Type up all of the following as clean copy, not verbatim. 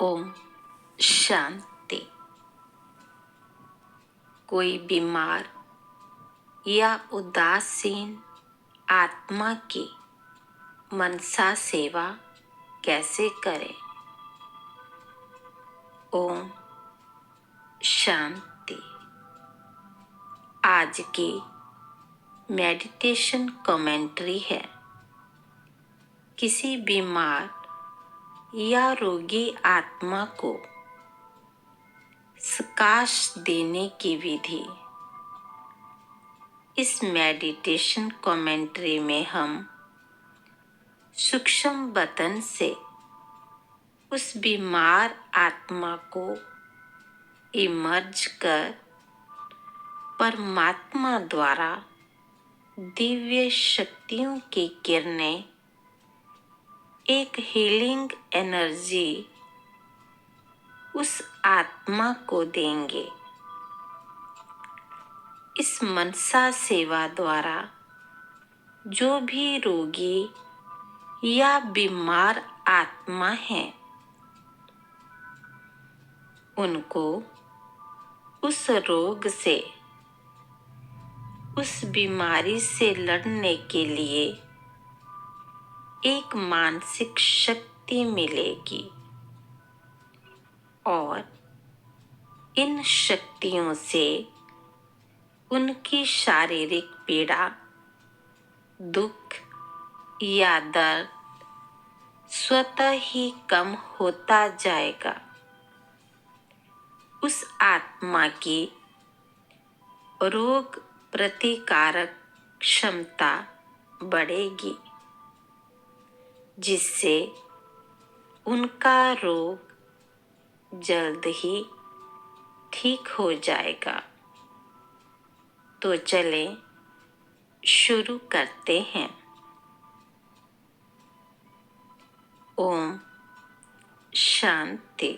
ओम शांति। कोई बीमार या उदासीन आत्मा की मनसा सेवा कैसे करे? ओम शांति। आज की मेडिटेशन कमेंट्री है। किसी बीमार या रोगी आत्मा को सकाश देने की विधि। इस मेडिटेशन कमेंट्री में हम सूक्ष्म वतन से उस बीमार आत्मा को इमर्ज कर परमात्मा द्वारा दिव्य शक्तियों की किरणें एक हीलिंग एनर्जी उस आत्मा को देंगे। इस मनसा सेवा द्वारा जो भी रोगी या बीमार आत्मा है उनको उस रोग से, उस बीमारी से लड़ने के लिए एक मानसिक शक्ति मिलेगी और इन शक्तियों से उनकी शारीरिक पीड़ा, दुख या दर्द स्वतः ही कम होता जाएगा। उस आत्मा की रोग प्रतिकारक क्षमता बढ़ेगी, जिससे उनका रोग जल्द ही ठीक हो जाएगा। तो चलें शुरू करते हैं। ओम शांति।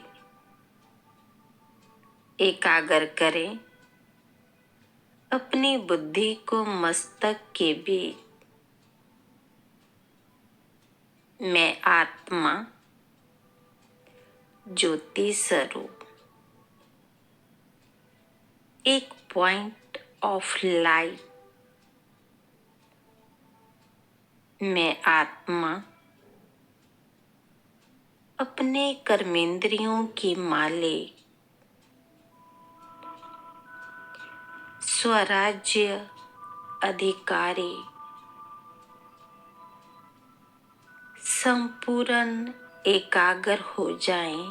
एकाग्र करें अपनी बुद्धि को मस्तक के बीच। मैं आत्मा ज्योति स्वरूप एक पॉइंट ऑफ लाइट। मैं आत्मा अपने कर्मेंद्रियों की मालिक, स्वराज्य अधिकारी, संपूर्ण एकाग्र हो जाएं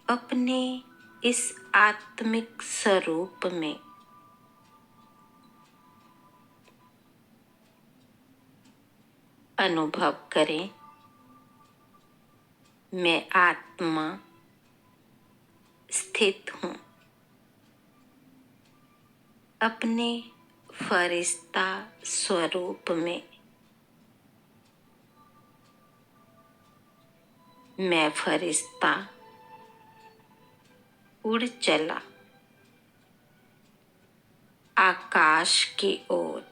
अपने इस आत्मिक स्वरूप में। अनुभव करें मैं आत्मा स्थित हूँ अपने फरिश्ता स्वरूप में। मैं फरिश्ता उड़ चला आकाश की ओर।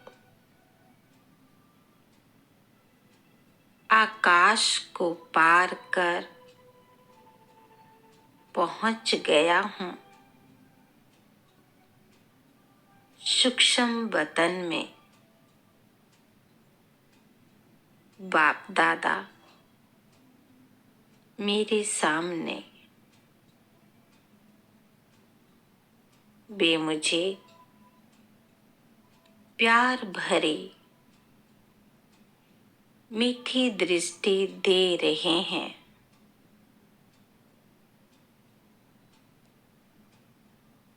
आकाश को पार कर पहुंच गया हूँ सूक्ष्म वतन में। बाप दादा मेरे सामने, वे मुझे प्यार भरी मीठी दृष्टि दे रहे हैं।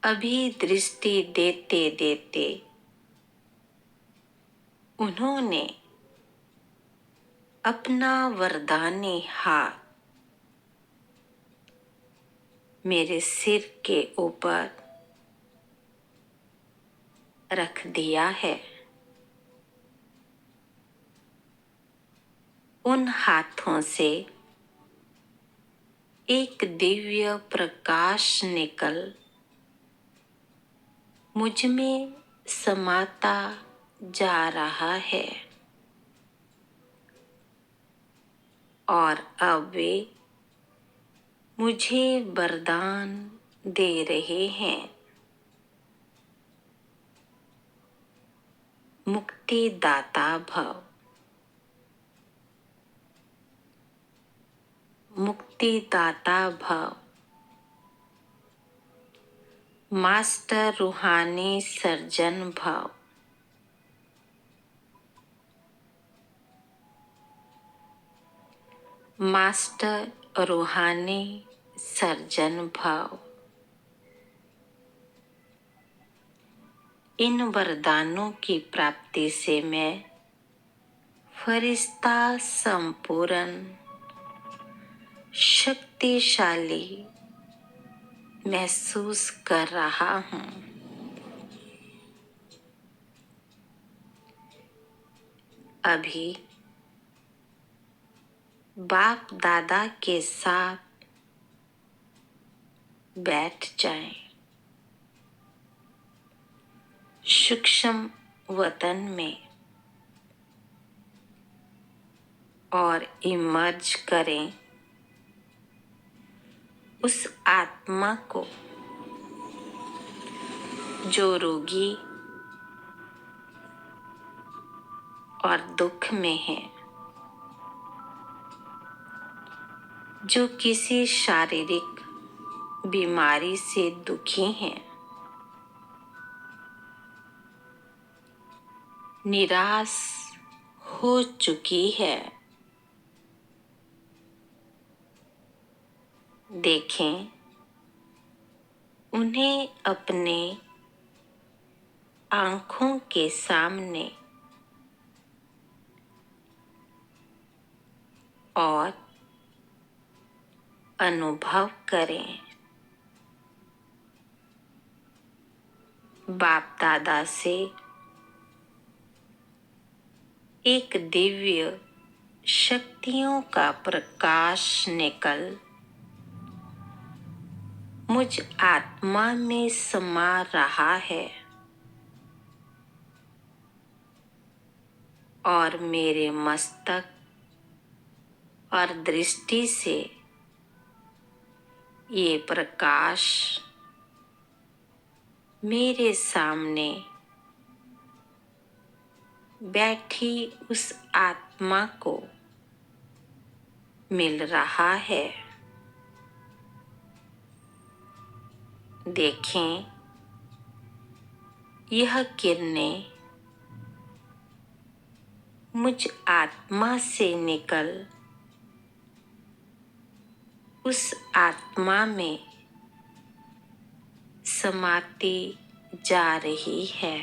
अभी दृष्टि देते देते उन्होंने अपना वरदानी हाथ मेरे सिर के ऊपर रख दिया है। उन हाथों से एक दिव्य प्रकाश निकल मुझ में समाता जा रहा है और अब वे मुझे वरदान दे रहे हैं। मुक्तिदाता भव, मुक्तिदाता भव। मास्टर रूहानी सर्जन भव, मास्टर रूहानी सर्जन भव। इन वरदानों की प्राप्ति से मैं फरिश्ता संपूर्ण शक्तिशाली महसूस कर रहा हूँ। अभी बाप दादा के साथ बैठ जाएं। सूक्ष्म वतन में और इमर्ज करें उस आत्मा को जो रोगी और दुख में है, जो किसी शारीरिक बीमारी से दुखी है, निराश हो चुकी है। देखें उन्हें अपने आंखों के सामने और अनुभव करें। बाप दादा से एक दिव्य शक्तियों का प्रकाश निकल मुझ आत्मा में समा रहा है और मेरे मस्तक और दृष्टि से ये प्रकाश मेरे सामने बैठी उस आत्मा को मिल रहा है। देखें यह किरणें मुझ आत्मा से निकल उस आत्मा में समाती जा रही है।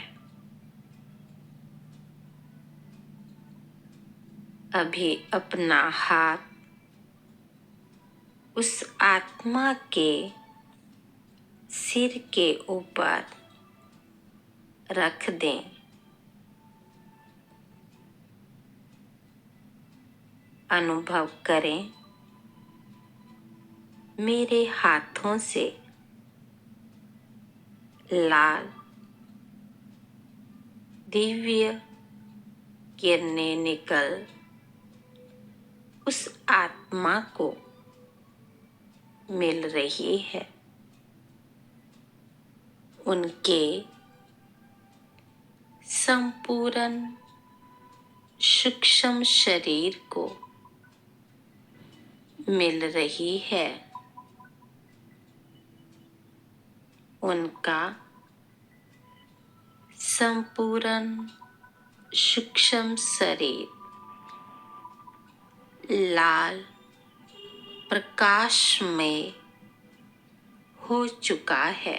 अभी अपना हाथ उस आत्मा के सिर के ऊपर रख दें। अनुभव करें मेरे हाथों से लाल दिव्य किरणें निकल उस आत्मा को मिल रही है। उनके संपूर्ण सूक्ष्म शरीर को मिल रही है। उनका संपूर्ण सूक्ष्म शरीर लाल प्रकाश में हो चुका है।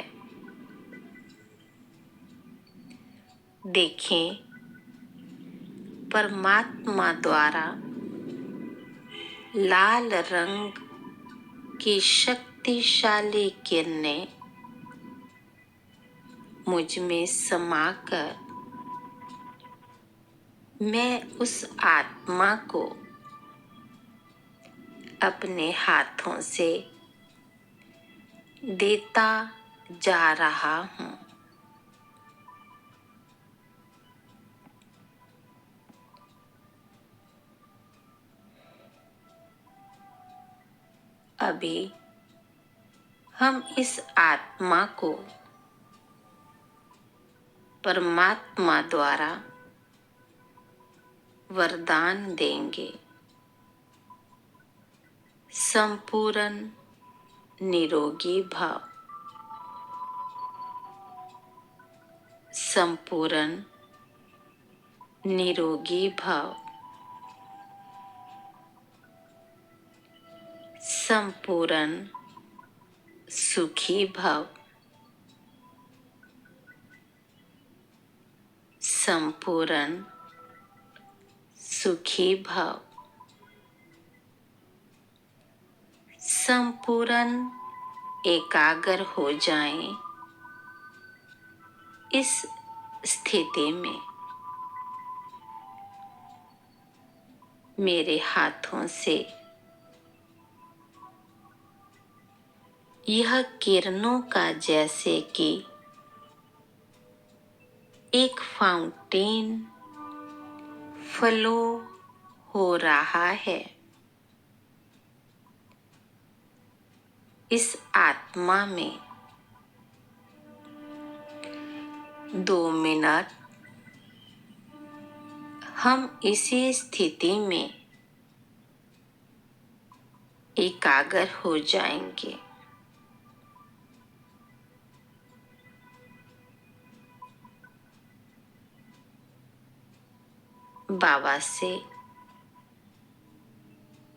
देखें परमात्मा द्वारा लाल रंग की शक्तिशाली किरणें मुझ में समाकर मैं उस आत्मा को अपने हाथों से देता जा रहा हूँ। अभी हम इस आत्मा को परमात्मा द्वारा वरदान देंगे, संपूर्ण निरोगी भाव, संपूर्ण निरोगी भाव, संपूर्ण सुखी भाव, संपूर्ण सुखी भाव, संपूर्ण एकाग्र हो जाएं। इस स्थिति में मेरे हाथों से यह किरणों का जैसे कि एक फाउंटेन फ्लो हो रहा है। इस आत्मा में 2 मिनट हम इसी स्थिति में एकाग्र हो जाएंगे। बाबा से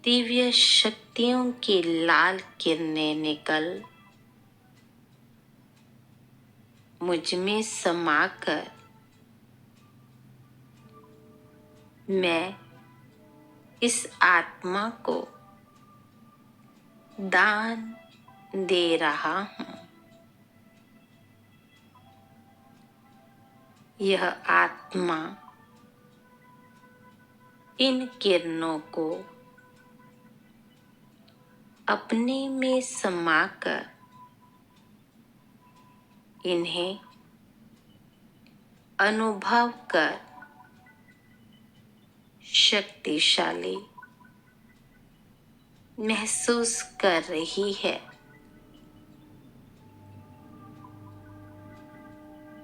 दिव्य शक्तियों की लाल किरणें निकल मुझ में समाकर मैं इस आत्मा को दान दे रहा हूँ। यह आत्मा इन किरणों को अपने में समाकर इन्हें अनुभव कर शक्तिशाली महसूस कर रही है।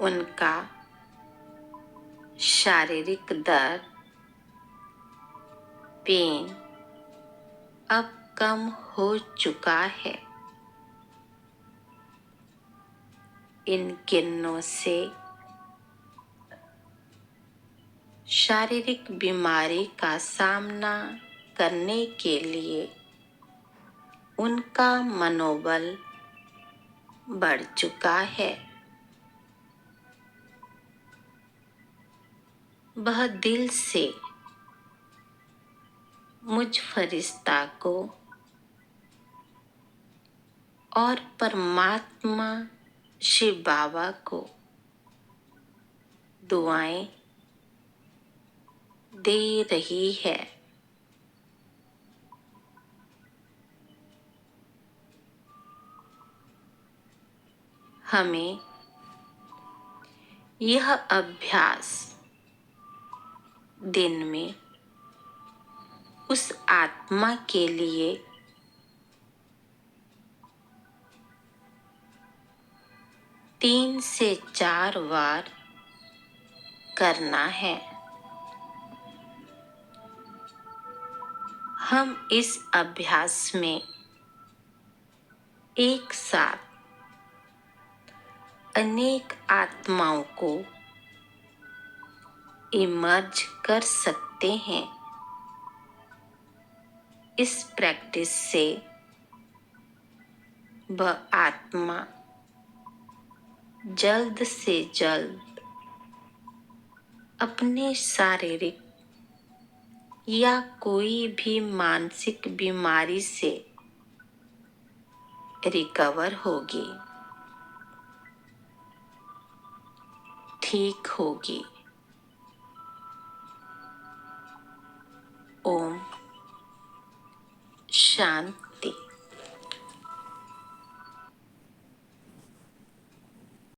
उनका शारीरिक दर्द, पेन अब कम हो चुका है। इन किरणों से शारीरिक बीमारी का सामना करने के लिए उनका मनोबल बढ़ चुका है। वह दिल से मुझ फरिश्ता को और परमात्मा शिव बाबा को दुआएं दे रही है। हमें यह अभ्यास दिन में उस आत्मा के लिए 3 से 4 बार करना है। हम इस अभ्यास में एक साथ अनेक आत्माओं को इमर्ज कर सकते हैं। इस प्रैक्टिस से वह आत्मा जल्द से जल्द अपने शारीरिक या कोई भी मानसिक बीमारी से रिकवर होगी, ठीक होगी। ओम शांति।